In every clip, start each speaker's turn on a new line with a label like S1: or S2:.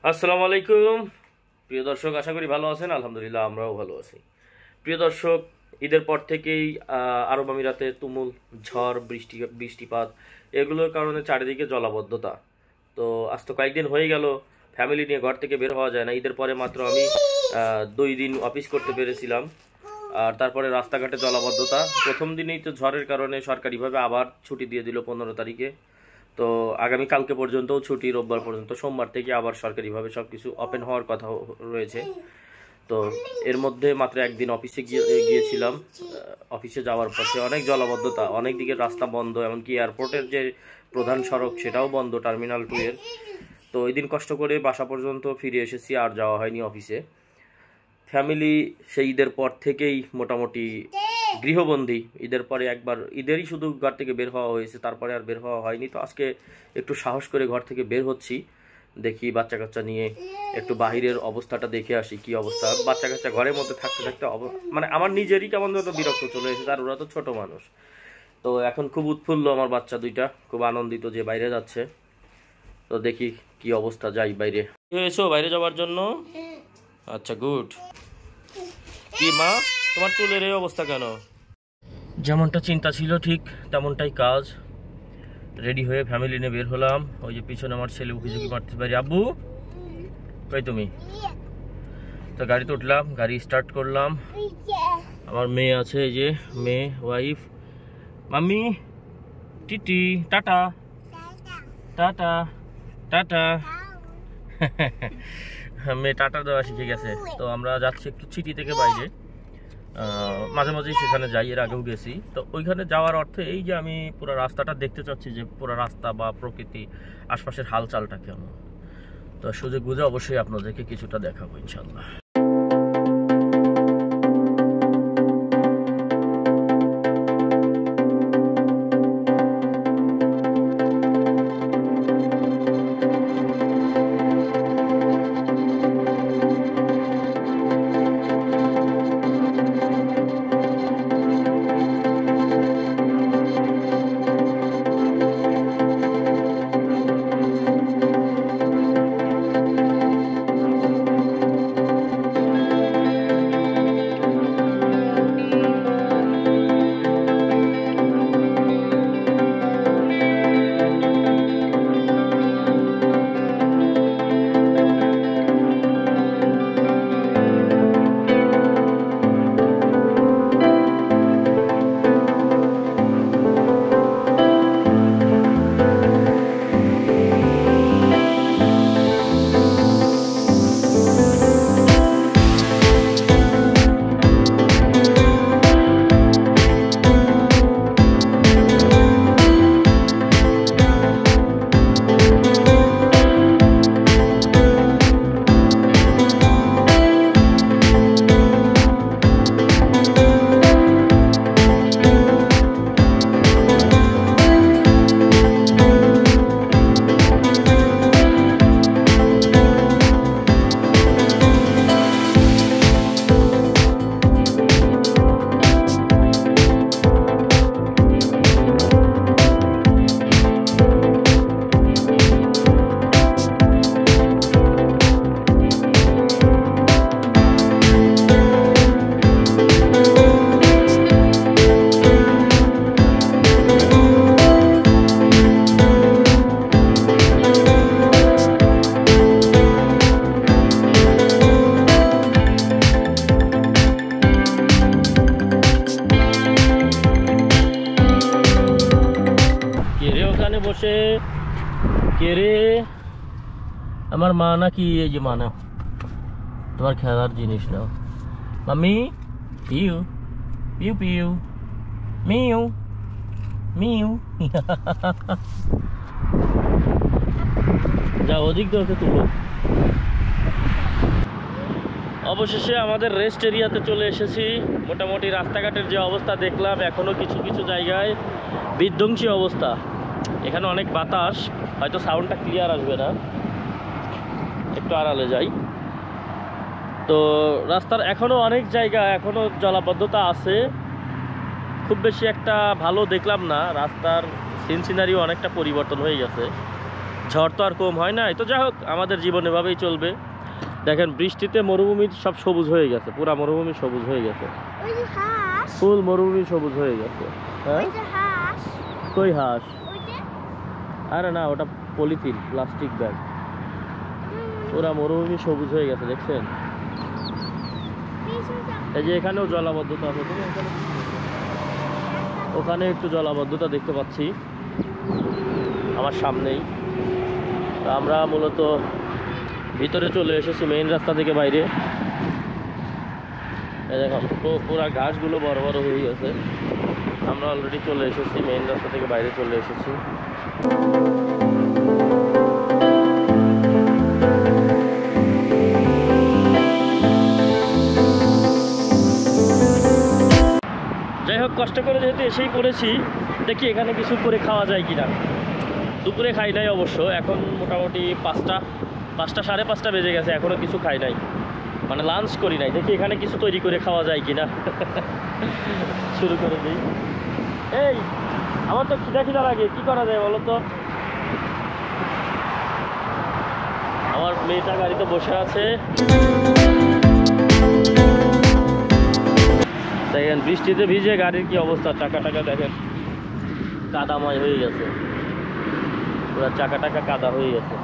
S1: আসসালামু আলাইকুম প্রিয় দর্শক, আশা করি ভালো আছেন। আলহামদুলিল্লাহ আমরাও ভালো আছি। প্রিয় দর্শক, ঈদের পর থেকেই আরব আমিরাতে তুমুল ঝড় বৃষ্টিপাত এগুলোর কারণে চারিদিকে জলাবদ্ধতা। তো আজ তো কয়েকদিন হয়ে গেল ফ্যামিলি নিয়ে ঘর থেকে বের হওয়া যায় না। ঈদের পরে মাত্র আমি 2 দিন অফিস করতে পেরেছিলাম, আর তারপরে রাস্তাঘাটে জলাবদ্ধতা। প্রথম দিনেই তো ঝড়ের কারণে সরকারিভাবে আবার ছুটি দিয়ে দিল 15 তারিখে। তো আগামী কালকে পর্যন্তও ছুটি, রোববার পর্যন্ত, সোমবার থেকে আবার সরকারিভাবে সব কিছু ওপেন হওয়ার কথা রয়েছে। তো এর মধ্যে মাত্র একদিন অফিসে গিয়েছিলাম। অফিসে যাওয়ার পথে অনেক জলাবদ্ধতা, অনেক দিকে রাস্তা বন্ধ, এমনকি এয়ারপোর্টের যে প্রধান সড়ক সেটাও বন্ধ, টার্মিনাল 2 এর। তো ওই দিন কষ্ট করে বাসা পর্যন্ত ফিরে এসেছি, আর যাওয়া হয়নি অফিসে। ফ্যামিলি সেই ঈদের পর থেকেই মোটামুটি গৃহবন্দী। ঈদের পরে একবার ঈদেরই শুধু ঘর থেকে বের হওয়া হয়েছে, তারপরে আর বের হওয়া হয়নি। তো আজকে একটু সাহস করে ঘর থেকে বের হচ্ছি, দেখি বাচ্চা কাচ্চা নিয়ে একটু বাহিরের অবস্থাটা দেখে আসি কি অবস্থা। বাচ্চা কাচ্চা ঘরের মধ্যে থাকতে থাকতে মানে আমার নিজেরই কেমন যত বিরক্ত চলে এসেছে, আর ওরা তো ছোট মানুষ। তো এখন খুব উৎফুল্ল আমার বাচ্চা দুইটা, খুব আনন্দিত যে বাইরে যাচ্ছে। তো দেখি কি অবস্থা, যাই বাইরে। এসো বাইরে যাওয়ার জন্য। আচ্ছা, গুড। কি মা, তোমার চুলের এই অবস্থা কেন? যেমনটা চিন্তা ছিল ঠিক তেমনটাই কাজ। রেডি হয়ে ফ্যামিলি নিয়ে বের হলাম। ওই যে পিছনে আমার ছেলে উকিঝুঁকি মারতে পারি। আব্বু কই তুমি? তো গাড়িতে উঠলাম, গাড়ি স্টার্ট করলাম। আমার মেয়ে আছে, এই যে মেয়ে, wife, mummy, TT, tata tata tata. মেয়ে টাটা দেওয়া শিখে গেছে। তো আমরা যাচ্ছি একটু সিটি থেকে বাইরে, মাঝে মাঝেই সেখানে যাই, এর আগেও গেছি। তো ওইখানে যাওয়ার অর্থে এই যে আমি পুরো রাস্তাটা দেখতে চাচ্ছি, যে পুরো রাস্তা বা প্রকৃতি, আশপাশের হালচালটা কেমন। তো সুযোগ বুঝে অবশ্যই আপনাদেরকে কিছুটা দেখাবো ইনশাল্লাহ। বসে কে রে? আমার মা নাকি? এই যে মা, নাও তোমার খেলার জিনিস, নাও। মাম্মি, পিউ পিউ পিউ, মিউ মিউ। যা ওদিক দিয়ে ওকে তুলো। অবশেষে আমাদের রেস্ট এরিয়াতে চলে এসেছি। মোটামুটি রাস্তাঘাটের যে অবস্থা দেখলাম, এখনও কিছু কিছু জায়গায় বিধ্বংসী অবস্থা। এখানে অনেক বাতাস, হয়তো সাউন্ডটা ক্লিয়ার আসবে না, একটু আড়ালে যাই। তো রাস্তার এখনও অনেক জায়গা এখনও জলাবদ্ধতা আছে, খুব বেশি একটা ভালো দেখলাম না। রাস্তার সিনারিও অনেকটা পরিবর্তন হয়ে গেছে, ঝড় তো আর কম হয় না, তো যাই হোক আমাদের জীবন এভাবেই চলবে। দেখেন বৃষ্টিতে মরুভূমির সব সবুজ হয়ে গেছে, পুরা মরুভূমি সবুজ হয়ে গেছে, ফুল মরুভূমি সবুজ হয়ে গেছে। হ্যাঁ কই হাঁস? আরে না, ওটা পলিথিন, প্লাস্টিক ব্যাগ। পুরা মরুভূমি সবুজ হয়ে গেছে, দেখছেন? এই যে এখানেও জলাবদ্ধতা আছে, ওখানে একটু জলাবদ্ধতা দেখতে পাচ্ছি আমার সামনেই। আমরা মূলত ভিতরে চলে এসেছি মেইন রাস্তা থেকে বাইরে। দেখুন পুরা ঘাসগুলো বড় বড় হয়ে গেছে। আমরা অলরেডি চলে এসেছি মেইন রাস্তা থেকে বাইরে চলে এসেছি। যাই হোক, কষ্ট করে যেহেতু এসেই পড়েছি, দেখি এখানে কিছু করে খাওয়া যায় কিনা। দুপুরে খাই নাই অবশ্য, এখন মোটামুটি 5টা 5:30 বেজে গেছে, এখনও কিছু খাই নাই, মানে লাঞ্চ করি নাই। দেখি এখানে কিছু তৈরি করে খাওয়া যায় কিনা। শুরু করে দিই। এই আমার তো খিদা লাগে, কি করা যায় বলো তো? আমার মেয়েটা গাড়িতে বসে আছে, দেখেন বৃষ্টিতে ভিজে গাড়ির কি অবস্থা। চাকা দেখেন কাদাময় হয়ে গেছে, পুরো চাকা কাদা হয়ে গেছে।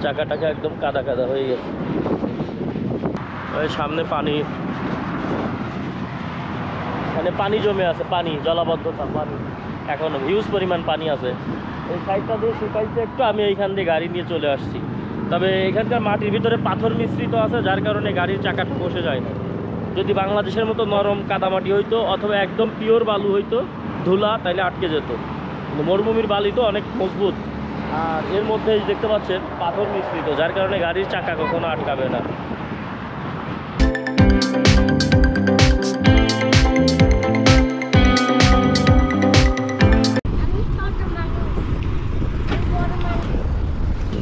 S1: চাকা একদম কাদা হয়ে গেছে। ওই সামনে পানি, মানে পানি জমে আছে, পানি জলাবদ্ধতা, পানি এখনো হিউজ পরিমাণ পানি আছে। এই সাইডটা দিয়ে শুকাইছে একটু, আমি এইখান দিয়ে গাড়ি নিয়ে চলে আসছি। তবে এখানকার মাটির ভিতরে পাথর মিশ্রিত আছে, যার কারণে গাড়ির চাকাটা বসে যায় না। যদি বাংলাদেশের মতো নরম কাদামাটি হইতো অথবা একদম পিওর বালু হইতো, ধুলা, তাইলে আটকে যেত। কিন্তু মরুভূমির বালি তো অনেক মজবুত, আর এর মধ্যে দেখতে পাচ্ছেন পাথর মিশ্রিত, যার কারণে গাড়ির চাকা কখনো আটকাবে না।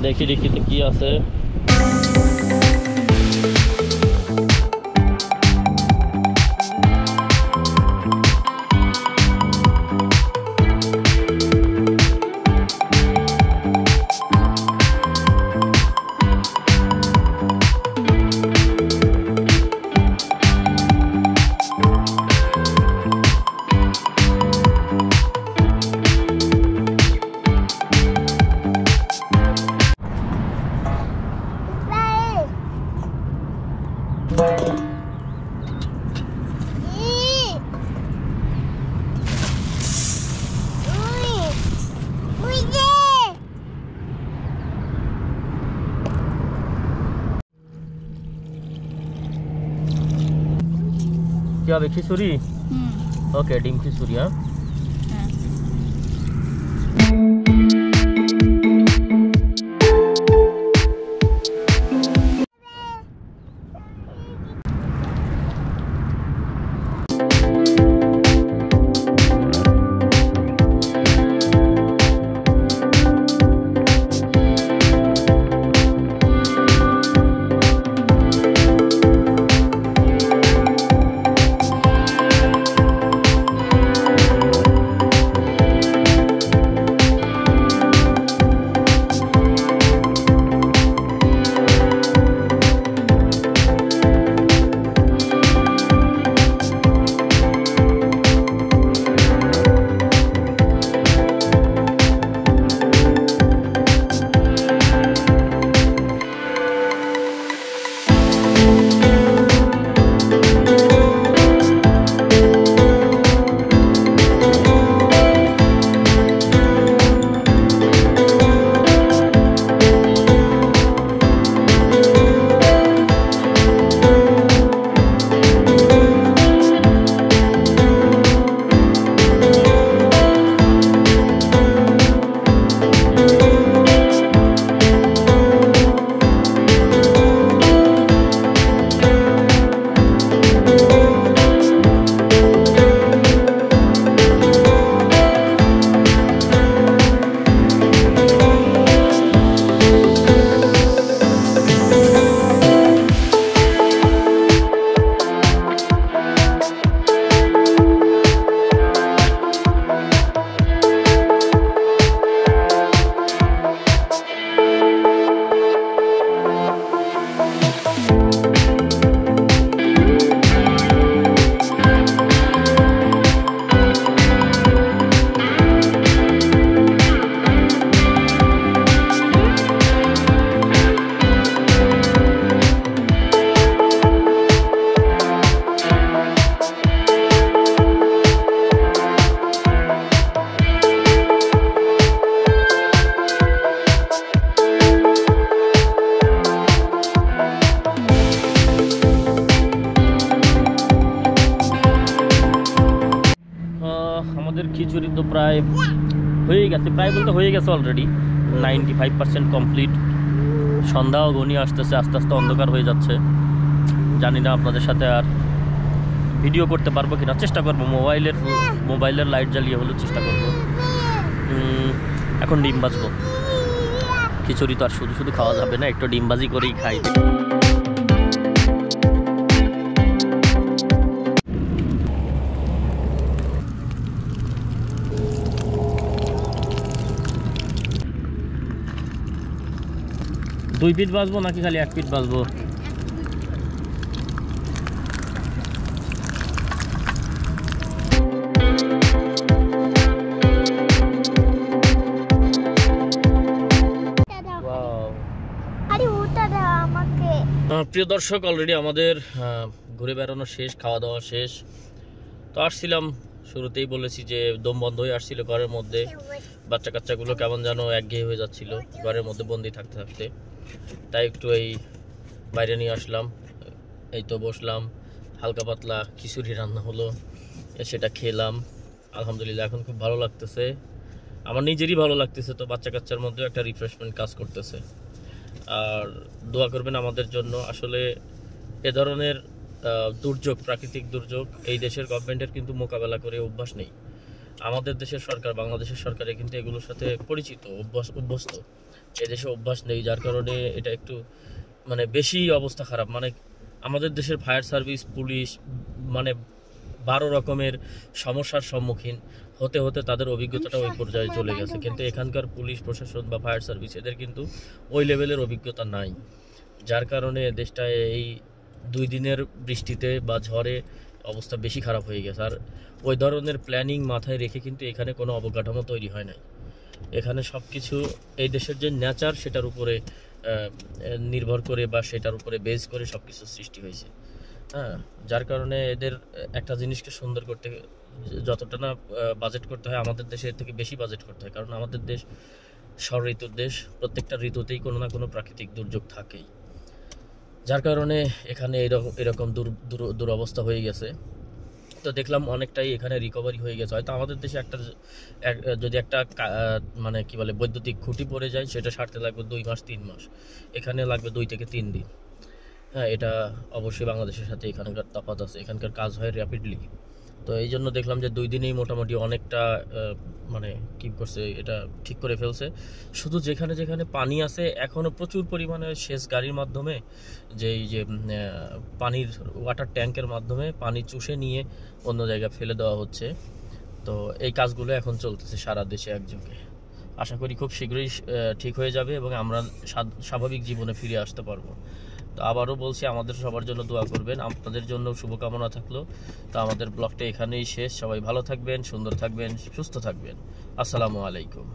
S1: দেখি কি আছে। কি হবে? খিচুড়ি? ওকে, ডিম খিচুড়ি। হ্যাঁ প্রায় হয়ে গেছে, প্রায় বলতে হয়ে গেছে অলরেডি 95% কমপ্লিট। সন্ধ্যাও ঘনিয়ে আসতেছে, আস্তে আস্তে অন্ধকার হয়ে যাচ্ছে। জানি না আপনাদের সাথে আর ভিডিও করতে পারবো কিনা, চেষ্টা করবো মোবাইলের লাইট জ্বালিয়ে হলেও চেষ্টা করবো। এখন ডিম ভাজবো, খিচুড়ি তো আর শুধু শুধু খাওয়া যাবে না, একটু ডিম ভাজি করেই খাই। দুই পিঠ ভাজবো নাকি খালি এক পিঠ ভাজবো? প্রিয় দর্শক, অলরেডি আমাদের ঘুরে বেড়ানো শেষ, খাওয়া দাওয়া শেষ। তো আসছিলাম, শুরুতেই বলেছি যে দম বন্ধ হয়ে আসছিল ঘরের মধ্যে। বাচ্চা কাচ্চাগুলো কেমন যেন একঘেয়ে হয়ে যাচ্ছিল ঘরের মধ্যে বন্দি থাকতে থাকতে, তাই একটু এই বাইরে নিয়ে আসলাম। এই তো বসলাম, হালকা পাতলা খিচুড়ি রান্না হলো, সেটা খেলাম। আলহামদুলিল্লাহ এখন খুব ভালো লাগতেছে, আমার নিজেরই ভালো লাগতেছে। তো বাচ্চা কাচ্চার মধ্যেও একটা রিফ্রেশমেন্ট কাজ করতেছে। আর দোয়া করবেন আমাদের জন্য। আসলে এ ধরনের দুর্যোগ, প্রাকৃতিক দুর্যোগ এই দেশের গভর্নমেন্টের কিন্তু মোকাবেলা করে অভ্যাস নেই। আমাদের দেশের সরকার, বাংলাদেশের সরকারে কিন্তু এগুলোর সাথে পরিচিত, অভ্যস্ত। এদেশে অভ্যাস নেই, যার কারণে এটা একটু মানে বেশি অবস্থা খারাপ। মানে আমাদের দেশের ফায়ার সার্ভিস, পুলিশ মানে 12 রকমের সমস্যার সম্মুখীন হতে হতে তাদের অভিজ্ঞতাটা ওই পর্যায়ে চলে গেছে। কিন্তু এখানকার পুলিশ প্রশাসন বা ফায়ার সার্ভিস এদের কিন্তু ওই লেভেলের অভিজ্ঞতা নাই, যার কারণে দেশটায় এই 2 দিনের বৃষ্টিতে বা ঝড়ে অবস্থা বেশি খারাপ হয়ে গেছে। আর ওই ধরনের প্ল্যানিং মাথায় রেখে কিন্তু এখানে কোনো অবকাঠামো তৈরি হয় নাই। এখানে সব কিছু এই দেশের যে নেচার সেটার উপরে নির্ভর করে বা সেটার উপরে বেস করে সব কিছু সৃষ্টি হয়েছে। হ্যাঁ, যার কারণে এদের একটা জিনিসকে সুন্দর করতে যতটা না বাজেট করতে হয়, আমাদের দেশে এর থেকে বেশি বাজেট করতে হয়। কারণ আমাদের দেশ ষড় ঋতুর দেশ, প্রত্যেকটা ঋতুতেই কোনো না কোনো প্রাকৃতিক দুর্যোগ থাকেই, যার কারণে এখানে এরকম দুরবস্থা হয়ে গেছে। তো দেখলাম অনেকটাই এখানে রিকভারি হয়ে গেছে। হয়তো আমাদের দেশে যদি একটা মানে কি বলে বৈদ্যুতিক খুঁটি পড়ে যায়, সেটা সারতে লাগবে 2 মাস 3 মাস, এখানে লাগবে 2 থেকে 3 দিন। হ্যাঁ, এটা অবশ্যই বাংলাদেশের সাথে এখানকার তফাৎ আছে, এখানকার কাজ হয় র্যাপিডলি। তো এই জন্য দেখলাম যে 2 দিনেই মোটামুটি অনেকটা মানে কি করছে, এটা ঠিক করে ফেলছে। শুধু যেখানে যেখানে পানি আছে এখনও প্রচুর পরিমাণে সেচ গাড়ির মাধ্যমে, যে এই যে পানির ওয়াটার ট্যাঙ্কের মাধ্যমে পানি চুষে নিয়ে অন্য জায়গায় ফেলে দেওয়া হচ্ছে। তো এই কাজগুলো এখন চলতেছে সারা দেশে একযোগে। আশা করি খুব শীঘ্রই ঠিক হয়ে যাবে এবং আমরা স্বাভাবিক জীবনে ফিরে আসতে পারবো। তো আবারও বলছি, আমাদের সবার জন্য দোয়া করবেন, আপনাদের জন্য শুভকামনা থাকলো। তো আমাদের ব্লগটা এখানেই শেষ। সবাই ভালো থাকবেন, সুন্দর থাকবেন, সুস্থ থাকবেন। আসসালামু আলাইকুম।